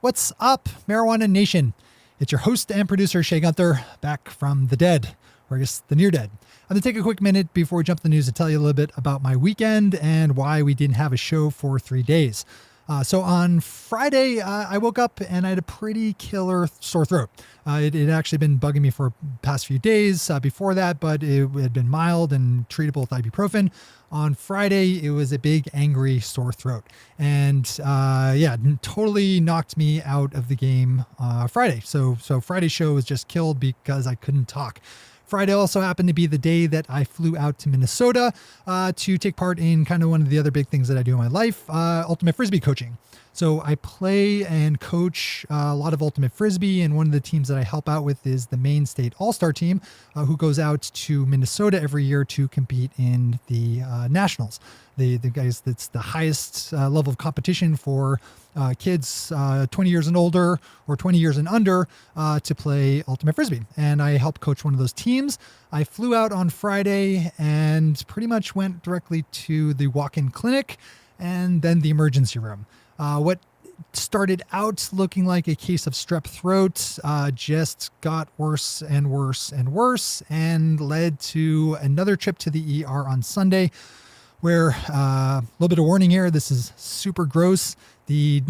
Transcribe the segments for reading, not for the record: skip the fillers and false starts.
What's up, Marijuana Nation? It's your host and producer, Shay Gunther, back from the dead, or I guess the near dead. I'm going to take a quick minute before we jump to the news to tell you a little bit about my weekend and why we didn't have a show for 3 days. So on Friday, I woke up and I had a pretty killer sore throat. It had actually been bugging me for the past few days before that, but it had been mild and treatable with ibuprofen. On Friday, it was a big, angry sore throat. And totally knocked me out of the game Friday. So Friday's show was just killed because I couldn't talk. Friday also happened to be the day that I flew out to Minnesota to take part in kind of one of the other big things that I do in my life, ultimate frisbee coaching. So I play and coach a lot of ultimate frisbee, and one of the teams that I help out with is the Maine State All-Star team, who goes out to Minnesota every year to compete in the nationals. The guys, that's the highest level of competition for kids 20 years and older or 20 years and under to play ultimate frisbee. And I help coach one of those teams. I flew out on Friday and pretty much went directly to the walk-in clinic and then the emergency room. What started out looking like a case of strep throat just got worse and worse and worse, and led to another trip to the ER on Sunday, where a little bit of warning here, this is super gross. The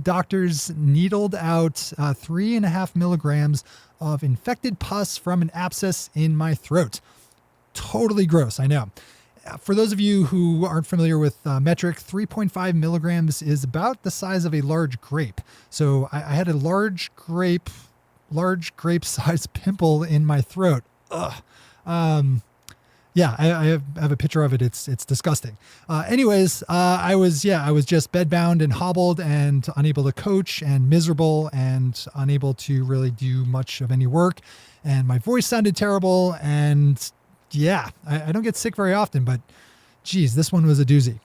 doctors needled out 3.5 milligrams of infected pus from an abscess in my throat. Totally gross, I know. For those of you who aren't familiar with metric, 3.5 milligrams is about the size of a large grape. So I had a large grape sized pimple in my throat. Ugh. I have a picture of it. It's disgusting. I was just bedbound and hobbled and unable to coach and miserable and unable to really do much of any work. And my voice sounded terrible. And yeah, I don't get sick very often, but geez, this one was a doozy.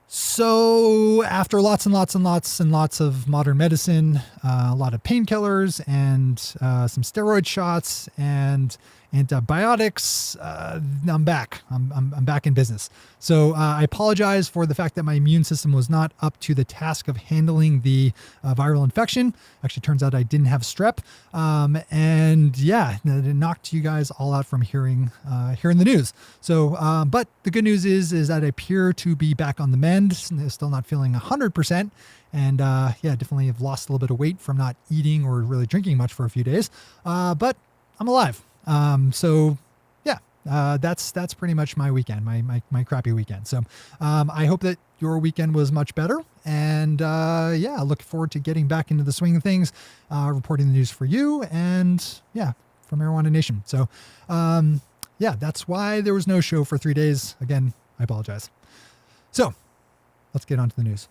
So after lots of modern medicine, a lot of painkillers and some steroid shots and antibiotics, I'm back. I'm back in business. So I apologize for the fact that my immune system was not up to the task of handling the viral infection. Actually, turns out I didn't have strep. It knocked you guys all out from hearing the news. So, but the good news is that I appear to be back on the mend. Still not feeling 100%. And definitely have lost a little bit of weight from not eating or really drinking much for a few days. But I'm alive. That's pretty much my weekend, my crappy weekend. So, I hope that your weekend was much better, and, I look forward to getting back into the swing of things, reporting the news for you and for Marijuana Nation. So, that's why there was no show for 3 days. Again, I apologize. So let's get on to the news.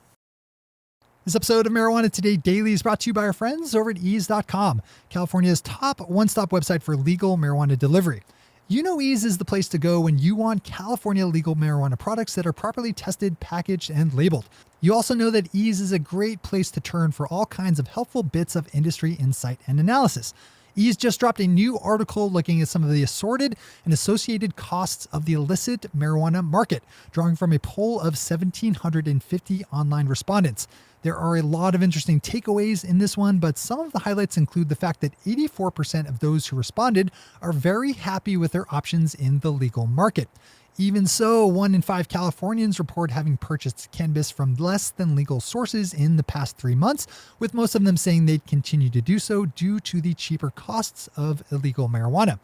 This episode of Marijuana Today Daily is brought to you by our friends over at ease.com, California's top one-stop website for legal marijuana delivery. You know Ease is the place to go when you want California legal marijuana products that are properly tested, packaged, and labeled. You also know that Ease is a great place to turn for all kinds of helpful bits of industry insight and analysis. Ease just dropped a new article looking at some of the assorted and associated costs of the illicit marijuana market, drawing from a poll of 1,750 online respondents. There are a lot of interesting takeaways in this one, but some of the highlights include the fact that 84% of those who responded are very happy with their options in the legal market. Even so, 1 in 5 Californians report having purchased cannabis from less than legal sources in the past 3 months, with most of them saying they'd continue to do so due to the cheaper costs of illegal marijuana.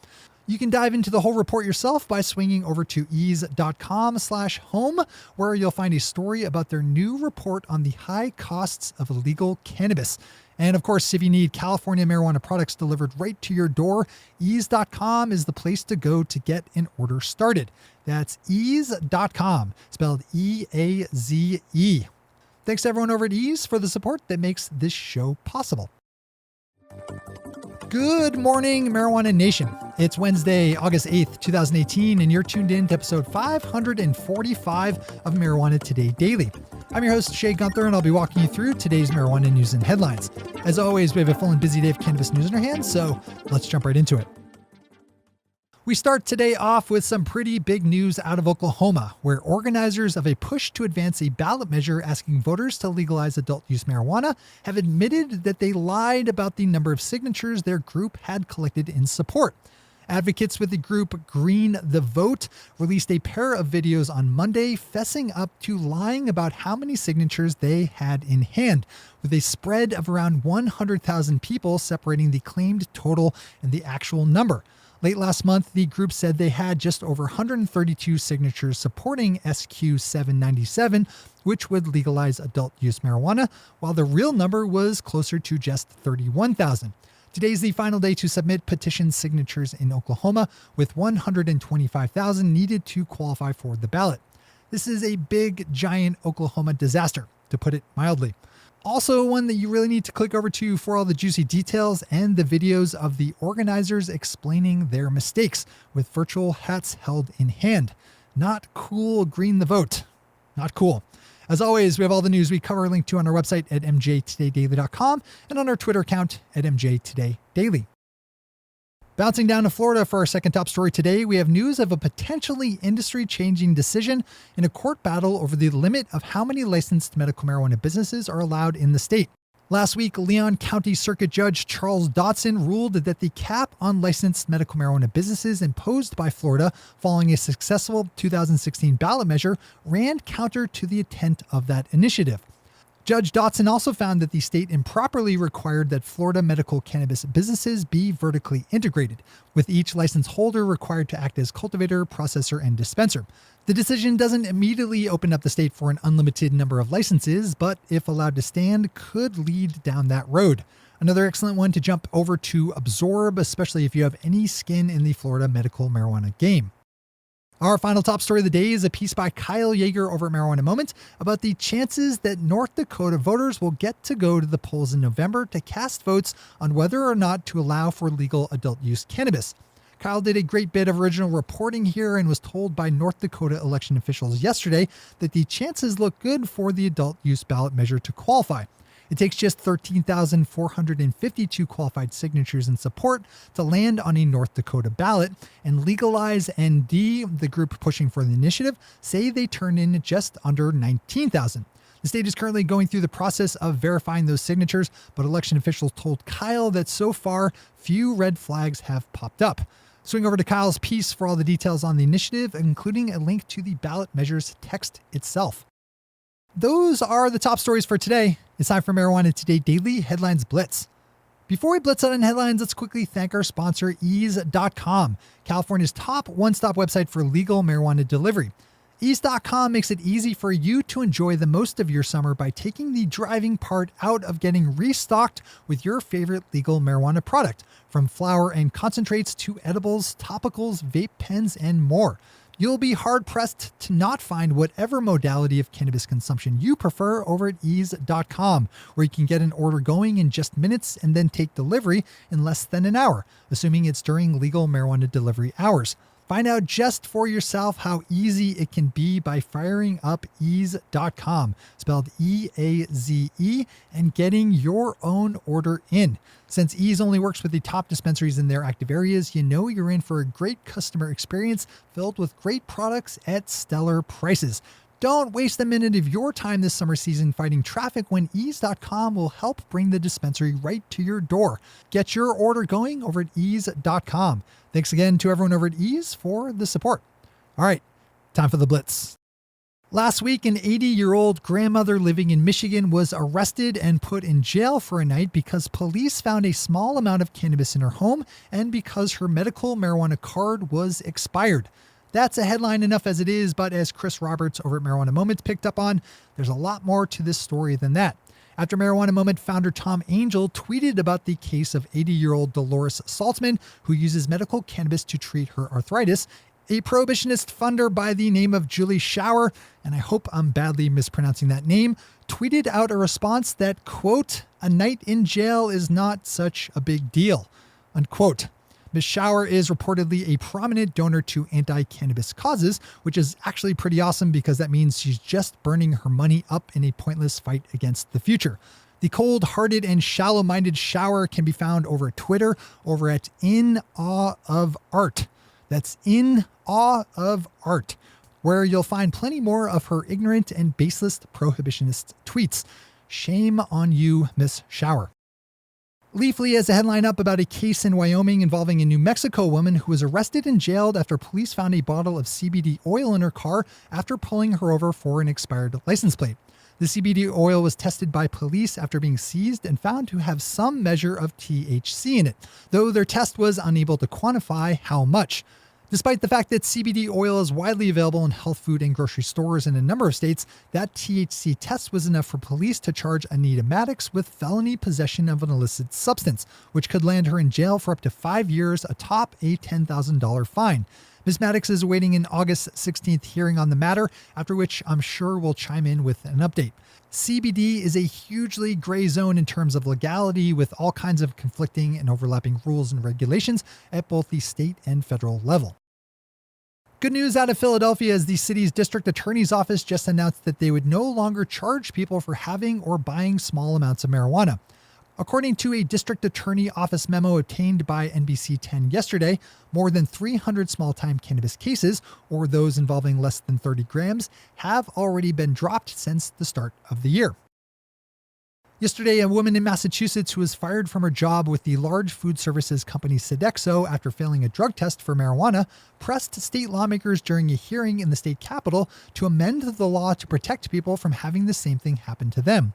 You can dive into the whole report yourself by swinging over to ease.com/home, where you'll find a story about their new report on the high costs of illegal cannabis. And of course, if you need California marijuana products delivered right to your door, ease.com is the place to go to get an order started. That's ease.com, spelled E-A-Z-E. Thanks to everyone over at Ease for the support that makes this show possible. Good morning, Marijuana Nation. It's Wednesday, August 8th, 2018, and you're tuned in to episode 545 of Marijuana Today Daily. I'm your host, Shay Gunther, and I'll be walking you through today's marijuana news and headlines. As always, we have a full and busy day of cannabis news in our hands, so let's jump right into it. We start today off with some pretty big news out of Oklahoma, where organizers of a push to advance a ballot measure asking voters to legalize adult use marijuana have admitted that they lied about the number of signatures their group had collected in support. Advocates with the group Green the Vote released a pair of videos on Monday fessing up to lying about how many signatures they had in hand, with a spread of around 100,000 people separating the claimed total and the actual number. Late last month, the group said they had just over 132 signatures supporting SQ 797, which would legalize adult use marijuana, while the real number was closer to just 31,000. Today's the final day to submit petition signatures in Oklahoma, with 125,000 needed to qualify for the ballot. This is a big, giant Oklahoma disaster, to put it mildly. Also, one that you really need to click over to for all the juicy details and the videos of the organizers explaining their mistakes, with virtual hats held in hand. Not cool, Green the Vote. Not cool. As always, we have all the news we cover linked to on our website at mjtodaydaily.com and on our Twitter account at mjtodaydaily. Bouncing down to Florida for our second top story today, we have news of a potentially industry-changing decision in a court battle over the limit of how many licensed medical marijuana businesses are allowed in the state. Last week, Leon County Circuit Judge Charles Dotson ruled that the cap on licensed medical marijuana businesses imposed by Florida following a successful 2016 ballot measure ran counter to the intent of that initiative. Judge Dotson also found that the state improperly required that Florida medical cannabis businesses be vertically integrated, with each license holder required to act as cultivator, processor, and dispenser. The decision doesn't immediately open up the state for an unlimited number of licenses, but if allowed to stand, could lead down that road. Another excellent one to jump over to absorb, especially if you have any skin in the Florida medical marijuana game. Our final top story of the day is a piece by Kyle Yeager over at Marijuana Moment about the chances that North Dakota voters will get to go to the polls in November to cast votes on whether or not to allow for legal adult use cannabis. Kyle did a great bit of original reporting here and was told by North Dakota election officials yesterday that the chances look good for the adult use ballot measure to qualify. It takes just 13,452 qualified signatures in support to land on a North Dakota ballot, and Legalize ND, the group pushing for the initiative, say they turned in just under 19,000. The state is currently going through the process of verifying those signatures, but election officials told Kyle that so far, few red flags have popped up. Swing over to Kyle's piece for all the details on the initiative, including a link to the ballot measures text itself. Those are the top stories for today. It's time for Marijuana Today Daily Headlines Blitz. Before we blitz out on headlines, let's quickly thank our sponsor, Ease.com, California's top one-stop website for legal marijuana delivery. Ease.com makes it easy for you to enjoy the most of your summer by taking the driving part out of getting restocked with your favorite legal marijuana product, from flower and concentrates to edibles, topicals, vape pens, and more. You'll be hard-pressed to not find whatever modality of cannabis consumption you prefer over at Ease.com, where you can get an order going in just minutes and then take delivery in less than an hour, assuming it's during legal marijuana delivery hours. Find out just for yourself how easy it can be by firing up Ease.com, spelled E-A-Z-E, and getting your own order in. Since Ease only works with the top dispensaries in their active areas, you know you're in for a great customer experience filled with great products at stellar prices. Don't waste a minute of your time this summer season fighting traffic when Ease.com will help bring the dispensary right to your door. Get your order going over at Ease.com. Thanks again to everyone over at Ease for the support. All right, time for the Blitz. Last week, an 80-year-old grandmother living in Michigan was arrested and put in jail for a night because police found a small amount of cannabis in her home and because her medical marijuana card was expired. That's a headline enough as it is, but as Chris Roberts over at Marijuana Moment picked up on, there's a lot more to this story than that. After Marijuana Moment founder Tom Angel tweeted about the case of 80-year-old Dolores Saltzman, who uses medical cannabis to treat her arthritis, a prohibitionist funder by the name of Julie Schauer, and I hope I'm badly mispronouncing that name, tweeted out a response that, quote, "A night in jail is not such a big deal," unquote. Ms. Schauer is reportedly a prominent donor to anti-cannabis causes, which is actually pretty awesome because that means she's just burning her money up in a pointless fight against the future. The cold-hearted and shallow-minded Schauer can be found over at Twitter, over at In Awe of Art. That's In Awe of Art, where you'll find plenty more of her ignorant and baseless prohibitionist tweets. Shame on you, Miss Shower. Leafly has a headline up about a case in Wyoming involving a New Mexico woman who was arrested and jailed after police found a bottle of CBD oil in her car after pulling her over for an expired license plate. The CBD oil was tested by police after being seized and found to have some measure of THC in it, though their test was unable to quantify how much. Despite the fact that CBD oil is widely available in health food and grocery stores in a number of states, that THC test was enough for police to charge Anita Maddox with felony possession of an illicit substance, which could land her in jail for up to 5 years atop a $10,000 fine. Ms. Maddox is awaiting an August 16th hearing on the matter, after which I'm sure we'll chime in with an update. CBD is a hugely gray zone in terms of legality, with all kinds of conflicting and overlapping rules and regulations at both the state and federal level. Good news out of Philadelphia as the city's district attorney's office just announced that they would no longer charge people for having or buying small amounts of marijuana. According to a district attorney office memo obtained by NBC 10 yesterday, more than 300 small-time cannabis cases, or those involving less than 30 grams, have already been dropped since the start of the year. Yesterday, a woman in Massachusetts who was fired from her job with the large food services company Sodexo after failing a drug test for marijuana pressed state lawmakers during a hearing in the state capitol to amend the law to protect people from having the same thing happen to them.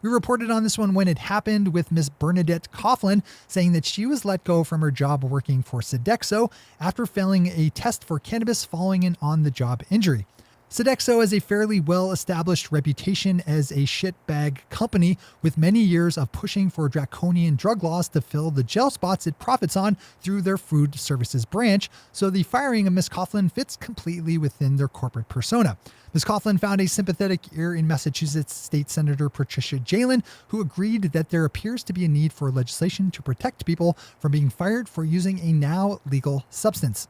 We reported on this one when it happened, with Ms. Bernadette Coughlin saying that she was let go from her job working for Sodexo after failing a test for cannabis following an on-the-job injury. Sodexo has a fairly well-established reputation as a shitbag company with many years of pushing for draconian drug laws to fill the jail spots it profits on through their food services branch, so the firing of Ms. Coughlin fits completely within their corporate persona. Ms. Coughlin found a sympathetic ear in Massachusetts State Senator Patricia Jalen, who agreed that there appears to be a need for legislation to protect people from being fired for using a now legal substance.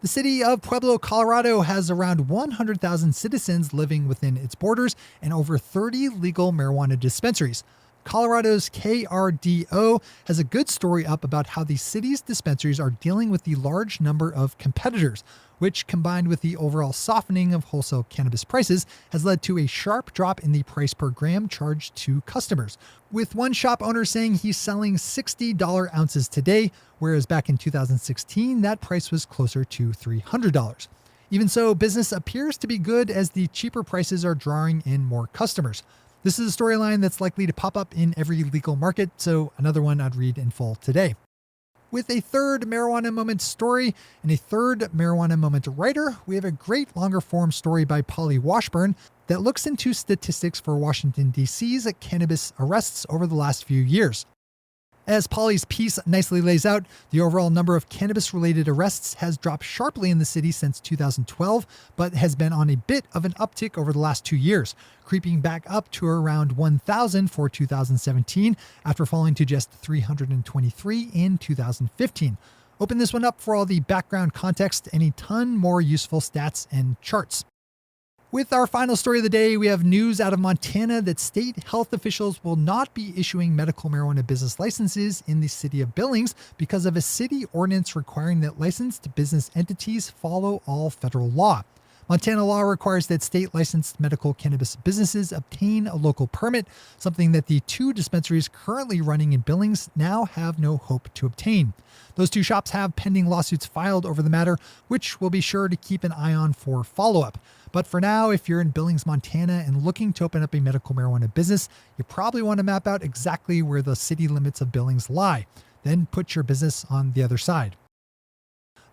The city of Pueblo, Colorado has around 100,000 citizens living within its borders and over 30 legal marijuana dispensaries. Colorado's KRDO has a good story up about how the city's dispensaries are dealing with the large number of competitors, which, combined with the overall softening of wholesale cannabis prices, has led to a sharp drop in the price per gram charged to customers, with one shop owner saying he's selling $60 ounces today, whereas back in 2016, that price was closer to $300. Even so, business appears to be good as the cheaper prices are drawing in more customers. This is a storyline that's likely to pop up in every legal market, so another one I'd read in full today. With a third Marijuana Moment story and a third Marijuana Moment writer, we have a great longer form story by Polly Washburn that looks into statistics for Washington, D.C.'s cannabis arrests over the last few years. As Polly's piece nicely lays out, the overall number of cannabis-related arrests has dropped sharply in the city since 2012, but has been on a bit of an uptick over the last 2 years, creeping back up to around 1,000 for 2017 after falling to just 323 in 2015. Open this one up for all the background context and a ton more useful stats and charts. With our final story of the day, we have news out of Montana that state health officials will not be issuing medical marijuana business licenses in the city of Billings because of a city ordinance requiring that licensed business entities follow all federal law. Montana law requires that state licensed medical cannabis businesses obtain a local permit, something that the 2 dispensaries currently running in Billings now have no hope to obtain. Those 2 shops have pending lawsuits filed over the matter, which we'll be sure to keep an eye on for follow-up. But for now, if you're in Billings, Montana and looking to open up a medical marijuana business, you probably want to map out exactly where the city limits of Billings lie. Then put your business on the other side.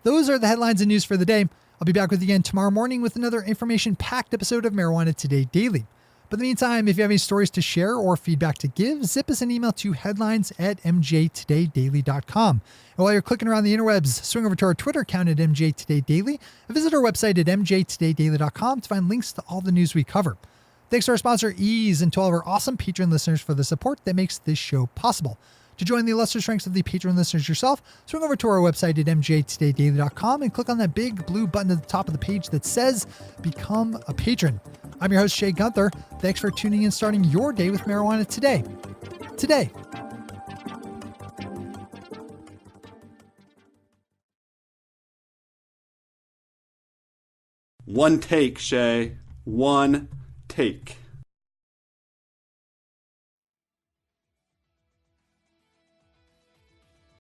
Those are the headlines and news for the day. I'll be back with you again tomorrow morning with another information-packed episode of Marijuana Today Daily. But in the meantime, if you have any stories to share or feedback to give, zip us an email to headlines@mjtodaydaily.com. And while you're clicking around the interwebs, swing over to our Twitter account at mjtodaydaily and visit our website at mjtodaydaily.com to find links to all the news we cover. Thanks to our sponsor, Ease, and to all of our awesome Patreon listeners for the support that makes this show possible. To join the illustrious ranks of the Patreon listeners yourself, swing over to our website at mjtodaydaily.com and click on that big blue button at the top of the page that says Become a Patron. I'm your host, Shay Gunther. Thanks for tuning in, starting your day with marijuana today. One take, Shay. One take.